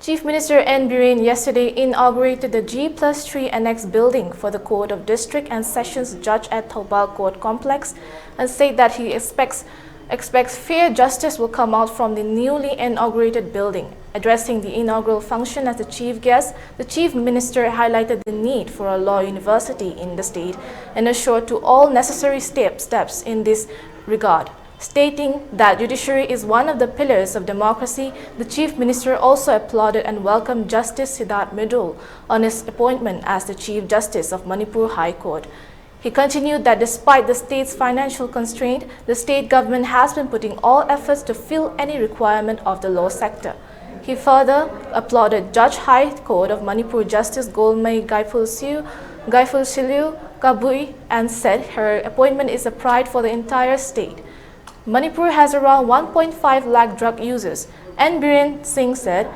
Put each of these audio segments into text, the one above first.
Chief Minister N. Biren yesterday inaugurated the G+3 Annex building for the Court of District and Sessions Judge at Thoubal Court Complex and said that he expects fair justice will come out from the newly inaugurated building. Addressing the inaugural function as the chief guest, the Chief Minister highlighted the need for a law university in the state and assured to all necessary steps in this regard. Stating that judiciary is one of the pillars of democracy, the Chief Minister also applauded and welcomed Justice Siddharth Midul on his appointment as the Chief Justice of Manipur High Court. He continued that despite the state's financial constraint, the state government has been putting all efforts to fill any requirement of the law sector. He further applauded Judge High Court of Manipur Justice Golmai Gaifulsiu Kabui and said her appointment is a pride for the entire state. Manipur has around 1.5 lakh drug users, N. Biren Singh said,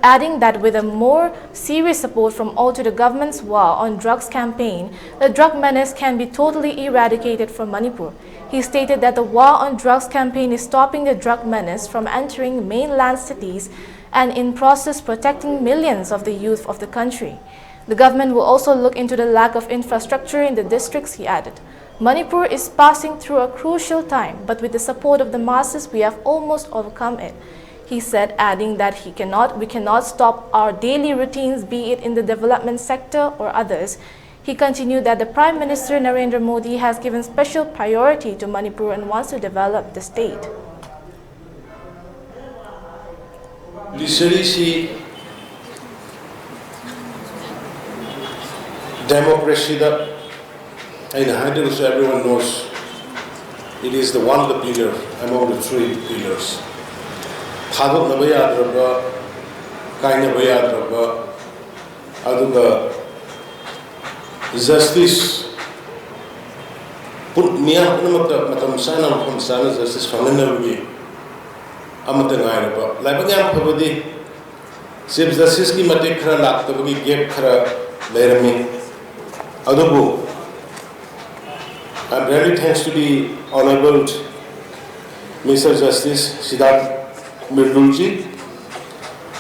adding that with a more serious support from all to the government's war on drugs campaign, the drug menace can be totally eradicated from Manipur. He stated that the war on drugs campaign is stopping the drug menace from entering mainland cities and in process protecting millions of the youth of the country. The government will also look into the lack of infrastructure in the districts, he added. Manipur is passing through a crucial time, but with the support of the masses, we have almost overcome it. He said, adding that we cannot stop our daily routines, be it in the development sector or others. He continued that the Prime Minister Narendra Modi has given special priority to Manipur and wants to develop the state. Democracy, in Hydra, so everyone knows it is the one of the pillar among the three pillars. Thadok Nabaya Draba, Kainabaya Draba, Aduga Justice. Put Mia Matamsana from Sana Justice Fananabi Amatangaraba. Labagam Pavadi, Sib Justice Matekra Laktabagi gave Kara Lerami Adubu. I'm really thanks to the Honorable Mr. Justice Siddharth Midul ji,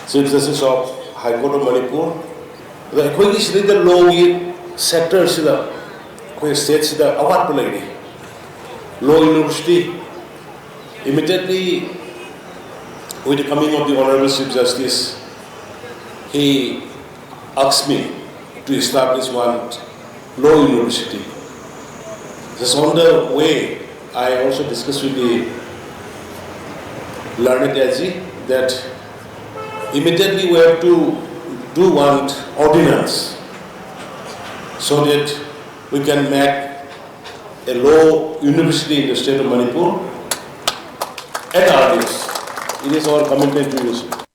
Chief Justice of High Court of Manipur. The equity the law sector states the award lady. Law University immediately with the coming of the Honorable Chief Justice, he asked me to establish one law university. Just on the way, I also discussed with the learned AG that immediately we have to do one ordinance so that we can make a law university in the state of Manipur. And earliest, it is our commitment to you.